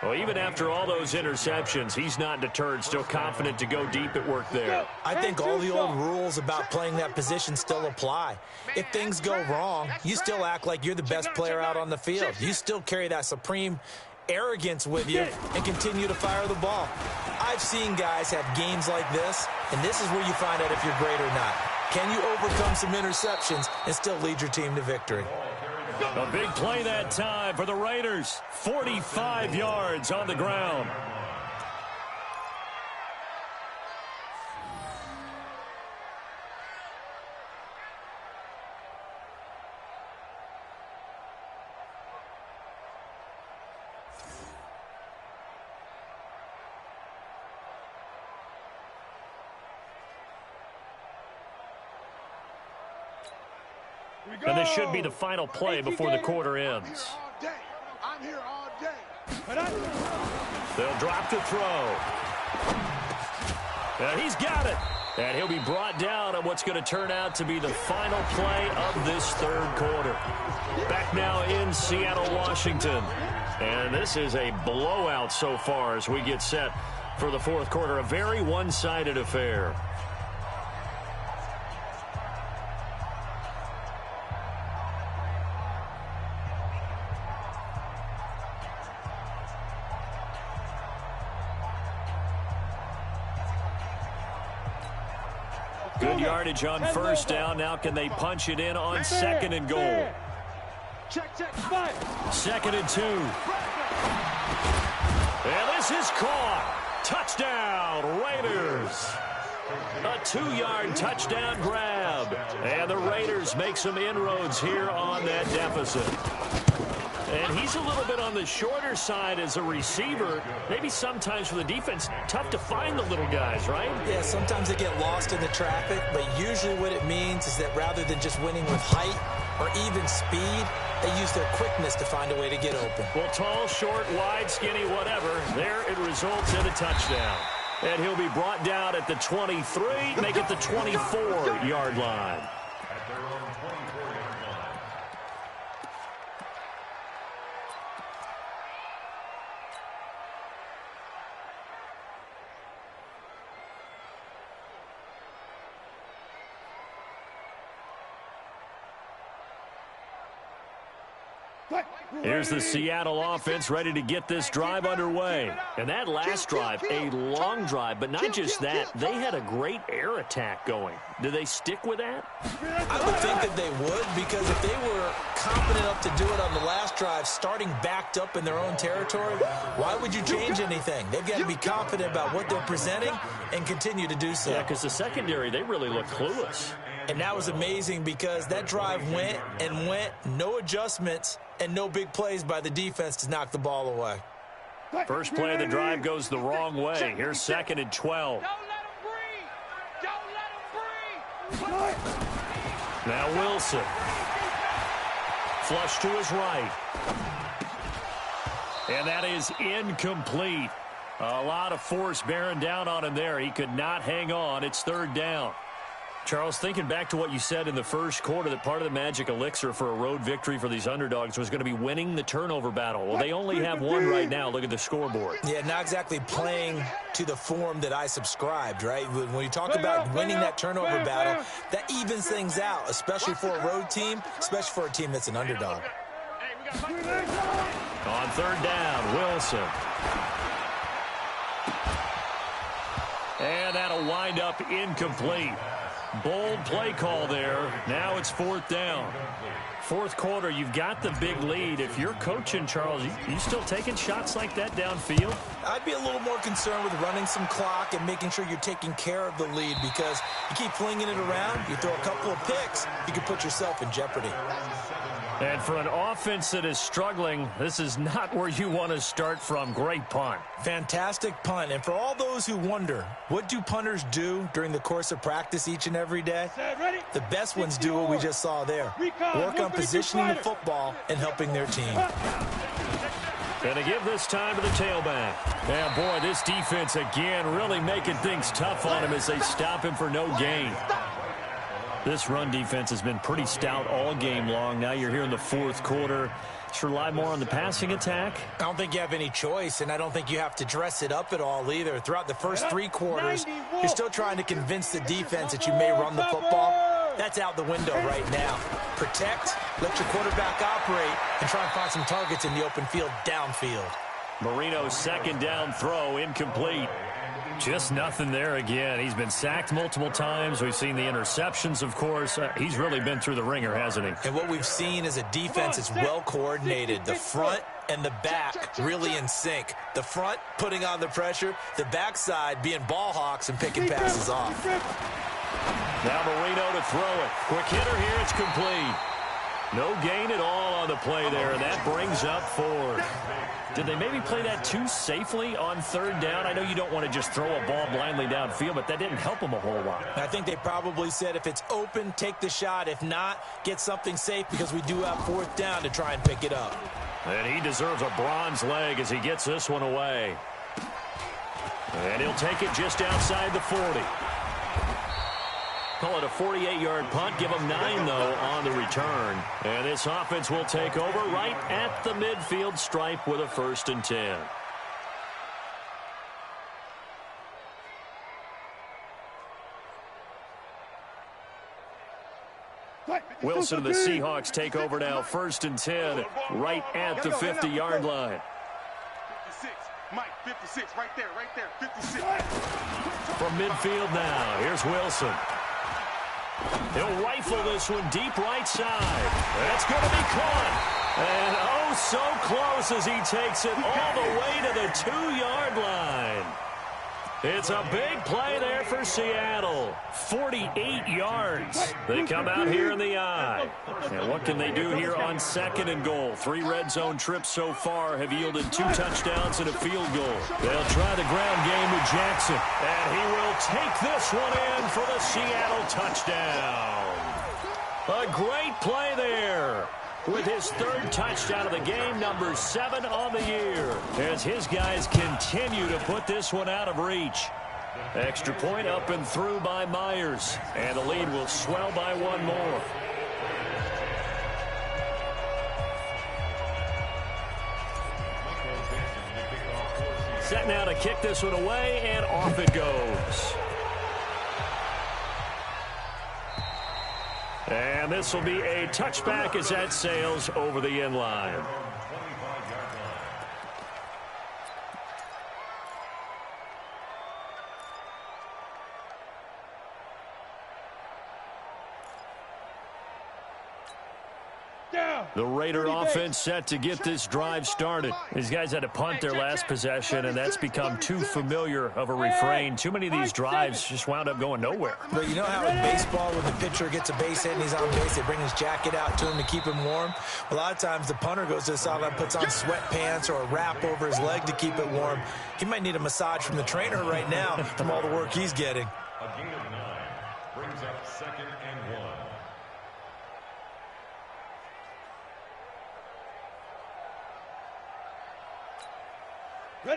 Well, even after all those interceptions, he's not deterred, still confident to go deep at work there. I think all the old rules about playing that position still apply. If things go wrong, you still act like you're the best player out on the field. You still carry that supreme arrogance with you and continue to fire the ball. I've seen guys have games like this, and this is where you find out if you're great or not. Can you overcome some interceptions and still lead your team to victory? A big play that time for the Raiders. 45 yards on the ground. And this should be the final play before the quarter ends. I'm here all day. They'll drop to throw. And he's got it. And he'll be brought down on what's going to turn out to be the final play of this third quarter. Back now in Seattle, Washington. And this is a blowout so far as we get set for the fourth quarter. A very one-sided affair. Good yardage on first down. Now can they punch it in on second and goal? Check, check. Second and 2. And this is caught. Touchdown, Raiders. A 2-yard touchdown grab. And the Raiders make some inroads here on that deficit. And he's a little bit on the shorter side as a receiver. Maybe sometimes for the defense, tough to find the little guys, right? Yeah, sometimes they get lost in the traffic, but usually what it means is that rather than just winning with height or even speed, they use their quickness to find a way to get open. Well, tall, short, wide, skinny, whatever, there it results in a touchdown. And he'll be brought down at the 23, make it the 24-yard line. Here's the Seattle offense ready to get this drive underway. And that last drive, a long drive, but not just that, they had a great air attack going. Do they stick with that? I would think that they would, because if they were confident enough to do it on the last drive, starting backed up in their own territory, why would you change anything? They've got to be confident about what they're presenting and continue to do so. Yeah, because the secondary, they really look clueless. And that was amazing because that drive went and went, no adjustments, and no big plays by the defense to knock the ball away. First play of the drive goes the wrong way. Here's second and 12. Don't let him breathe. Don't let him breathe. Now Wilson. Flush to his right. And that is incomplete. A lot of force bearing down on him there. He could not hang on. It's third down. Charles, thinking back to what you said in the first quarter, that part of the magic elixir for a road victory for these underdogs was going to be winning the turnover battle. Well, they only have one right now. Look at the scoreboard. Yeah, not exactly playing to the form that I subscribed, right? When you talk about winning that turnover battle, that evens things out, especially for a road team, especially for a team that's an underdog. On third down, Wilson. And that'll wind up incomplete. Bold play call there. Now it's fourth down. Fourth quarter, you've got the big lead. If you're coaching, Charles, you still taking shots like that downfield? I'd be a little more concerned with running some clock and making sure you're taking care of the lead, because you keep flinging it around, you throw a couple of picks, you can put yourself in jeopardy. And for an offense that is struggling, this is not where you want to start from. Great punt. Fantastic punt. And for all those who wonder, what do punters do during the course of practice each and every day? The best ones do what we just saw there. Work on positioning the football and helping their team. Gonna give this time to the tailback. Yeah, boy, this defense again really making things tough on him as they stop him for no gain. This run defense has been pretty stout all game long. Now you're here in the fourth quarter. Just rely more on the passing attack. I don't think you have any choice, and I don't think you have to dress it up at all either. Throughout the first 3 quarters, you're still trying to convince the defense that you may run the football. That's out the window right now. Protect, let your quarterback operate, and try and find some targets in the open field downfield. Marino's second down throw incomplete. Just nothing there again. He's been sacked multiple times. We've seen the interceptions, of course. He's really been through the ringer, hasn't he? And what we've seen is a defense that's well coordinated. The front and the back really in sync. The front putting on the pressure, the backside being ball hawks and picking passes off. Now Marino to throw it. Quick hitter here. It's complete. No gain at all on the play there, and that brings up 4. Did they maybe play that too safely on third down? I know you don't want to just throw a ball blindly downfield, but that didn't help them a whole lot. I think they probably said if it's open, take the shot. If not, get something safe because we do have fourth down to try and pick it up. And he deserves a bronze leg as he gets this one away. And he'll take it just outside the 40. Call it a 48-yard punt. Give them 9, though, on the return. And this offense will take over right at the midfield stripe with a 1st and 10. Wilson and the Seahawks take over now. 1st and 10 right at the 50-yard line. 56, Mike, 56, right there, 56. From midfield now, here's Wilson. He'll rifle this one deep right side. That's going to be caught. And oh, so close as he takes it all the way to the 2-yard line. It's a big play there for Seattle. 48 yards. They come out here in the eye. And what can they do here on 2nd and goal? 3 red zone trips so far have yielded 2 touchdowns and a field goal. They'll try the ground game with Jackson. And he will take this one in for the Seattle touchdown. A great play there. With his 3rd touchdown of the game, number 7 on the year, as his guys continue to put this one out of reach. Extra point up and through by Myers, and the lead will swell by 1 more. Set now to kick this one away, and off it goes. And this will be a touchback as that sails over the end line. The Raider offense set to get this drive started. These guys had to punt their last possession, and that's become too familiar of a refrain. Too many of these drives just wound up going nowhere. But you know how in baseball, when the pitcher gets a base hit and he's on base, they bring his jacket out to him to keep him warm? A lot of times the punter goes to the sideline, puts on sweatpants or a wrap over his leg to keep it warm. He might need a massage from the trainer right now from all the work he's getting. A gain of 9 brings up 2nd and 1.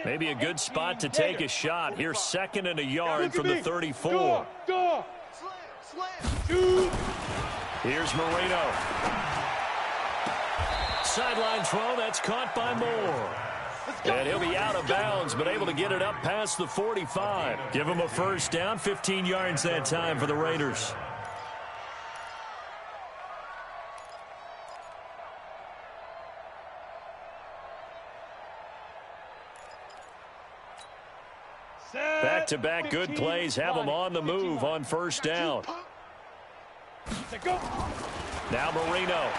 Maybe a good spot to take a shot. Here's 2nd and a yard from the 34. Here's Marino. Sideline throw, that's caught by Moore. And he'll be out of bounds, but able to get it up past the 45. Give him a 1st down, 15 yards that time for the Raiders. Back-to-back good plays have them on the move on 1st down. Now Marino.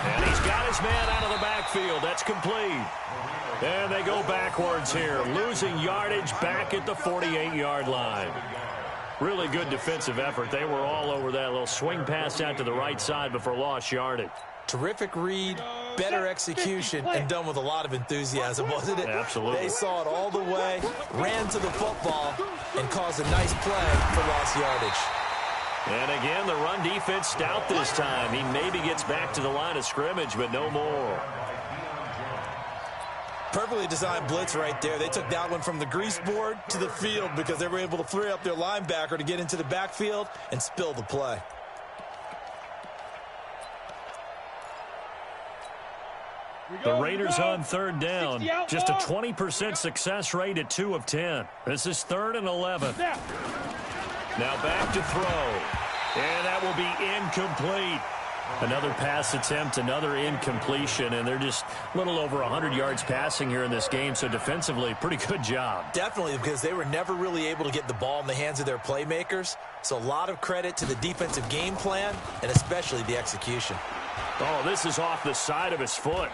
And he's got his man out of the backfield. That's complete. And they go backwards here, losing yardage back at the 48-yard line. Really good defensive effort. They were all over that little swing pass out to the right side before lost yardage. Terrific read, better execution, and done with a lot of enthusiasm, wasn't it? Absolutely. They saw it all the way, ran to the football, and caused a nice play for lost yardage. And again, the run defense stout this time. He maybe gets back to the line of scrimmage, but no more. Perfectly designed blitz right there. They took that one from the grease board to the field because they were able to free up their linebacker to get into the backfield and spill the play. The Raiders on third down. Just a 20% success rate at 2 of 10. This is 3rd and 11. Now back to throw. And that will be incomplete. Another pass attempt, another incompletion, and they're just a little over 100 yards passing here in this game, so defensively, pretty good job. Definitely, because they were never really able to get the ball in the hands of their playmakers, so a lot of credit to the defensive game plan and especially the execution. Oh, this is off the side of his foot.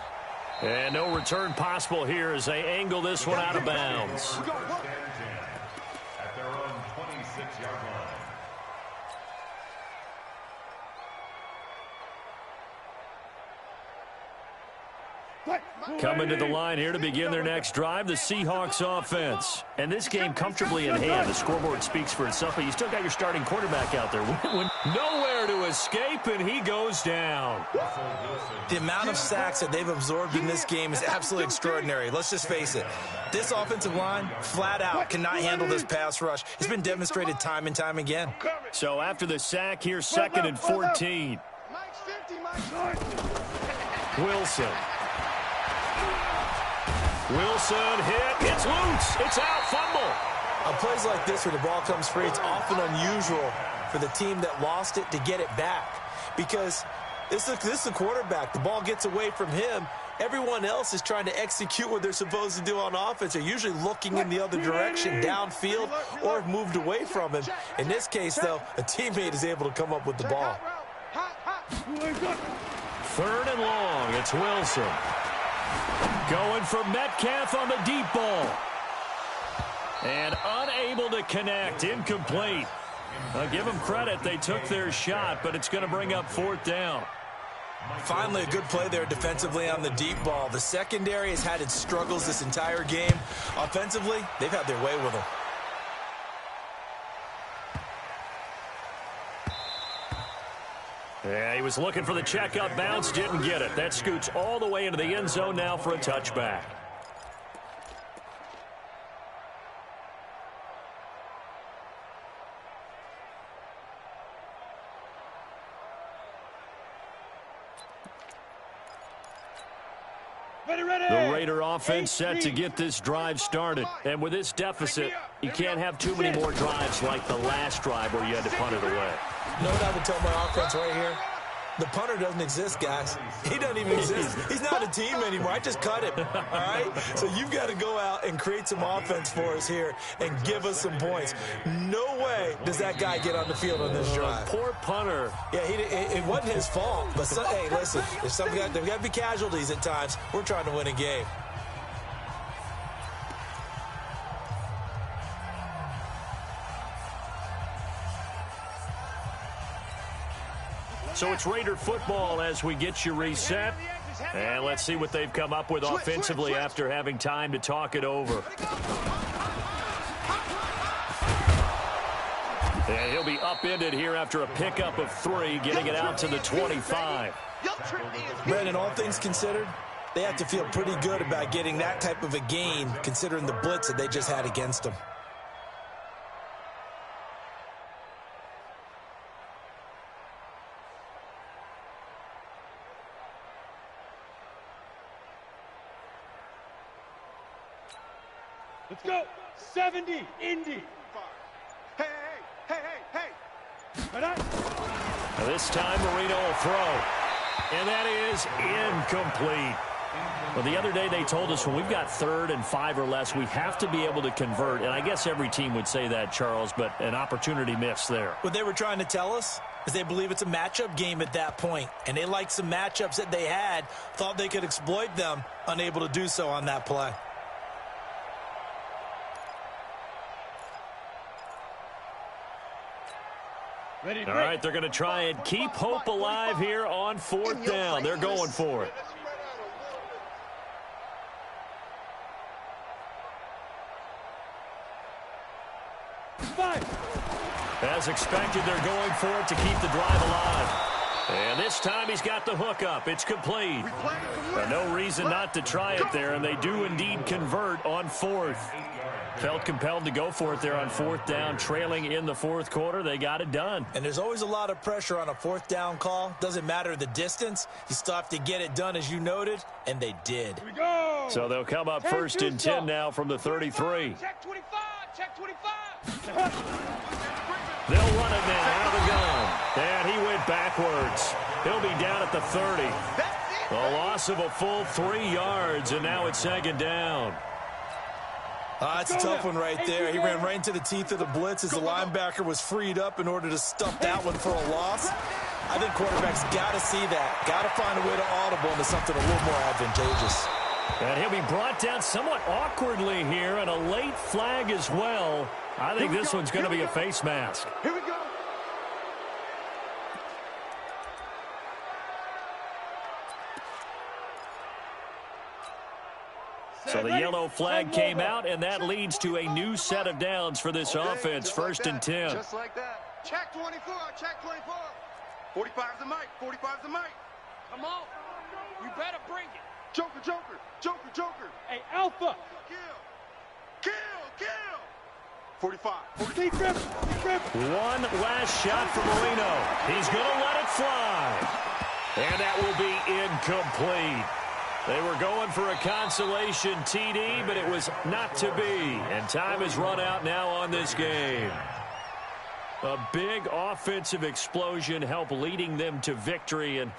And no return possible here as they angle this one out of bounds. At their own 26-yard line. Coming to the line here to begin their next drive, the Seahawks offense. And this game comfortably in hand. The scoreboard speaks for itself, but you still got your starting quarterback out there. Nowhere to escape, and he goes down. The amount of sacks that they've absorbed in this game is absolutely extraordinary. Let's just face it. This offensive line, flat out, cannot handle this pass rush. It's been demonstrated time and time again. So after the sack, here's 2nd and 14. Wilson hit. It's loose. It's out. Fumble. On plays like this where the ball comes free, it's often unusual for the team that lost it to get it back. Because this is the quarterback. The ball gets away from him. Everyone else is trying to execute what they're supposed to do on offense. They're usually looking in the other direction, downfield, or have moved away from him. In this case, though, a teammate is able to come up with the ball. 3rd and long. It's Wilson. Going for Metcalf on the deep ball. And unable to connect. Incomplete. I'll give them credit. They took their shot, but it's going to bring up 4th down. Finally, a good play there defensively on the deep ball. The secondary has had its struggles this entire game. Offensively, they've had their way with them. Yeah, he was looking for the checkup bounce, didn't get it. That scoots all the way into the end zone now for a touchback. The Raider offense set to get this drive started. And with this deficit, you can't have too many more drives like the last drive where you had to punt it away. You know what I would tell my offense right here? The punter doesn't exist, guys. He doesn't even exist. He's not a team anymore. I just cut him, all right? So you've got to go out and create some offense for us here and give us some points. No way does that guy get on the field on this drive. Poor punter. Yeah, it wasn't his fault. But, hey, listen, there's got to be casualties at times. We're trying to win a game. So it's Raider football as we get you reset. And let's see what they've come up with offensively after having time to talk it over. And he'll be upended here after a pickup of 3, getting it out to the 25. Brandon, all things considered, they have to feel pretty good about getting that type of a gain considering the blitz that they just had against them. Let's go. 70, Indy. Hey, hey, hey, hey. Now this time Marino will throw. And that is incomplete. Well, the other day they told us when we've got 3rd and 5 or less, we have to be able to convert. And I guess every team would say that, Charles, but an opportunity missed there. What they were trying to tell us is they believe it's a matchup game at that point. And they liked some matchups that they had, thought they could exploit them, unable to do so on that play. All right, they're going to try and keep hope alive here on 4th down. They're going for it. As expected, they're going for it to keep the drive alive. And this time he's got the hook up. It's complete. No reason not to try it there, and they do indeed convert on fourth. Felt compelled to go for it there on fourth down, trailing in the fourth quarter. They got it done. And there's always a lot of pressure on a fourth down call. Doesn't matter the distance. You still have to get it done, as you noted, and they did. Here we go. So they'll come up first and 10 now from the 33. Check 25. Check 25. They'll run it now out of the gun. And he went backwards. He'll be down at the 30. A loss of a full 3 yards, and now it's second down. That's a tough one right there. He ran right into the teeth of the blitz as the linebacker was freed up in order to stuff that one for a loss. I think quarterbacks got to see that. Got to find a way to audible into something a little more advantageous. And he'll be brought down somewhat awkwardly here, and a late flag as well. I think this one's going to be a face mask. Here we go. So the yellow flag came out, and that leads to a new set of downs for this offense. First and 10. Just like that. Check 24. Check 24. 45's the mic. 45's the mic. Come on. You better bring it. Joker, Joker. Joker, Joker. Hey, Alpha. Kill. 45. Deep rip. One last shot for Marino. He's going to let it fly. And that will be incomplete. They were going for a consolation TD, but it was not to be. And time has run out now on this game. A big offensive explosion helped leading them to victory. And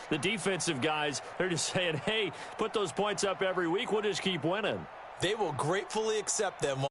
the defensive guys, they're just saying, hey, put those points up every week. We'll just keep winning. They will gratefully accept them.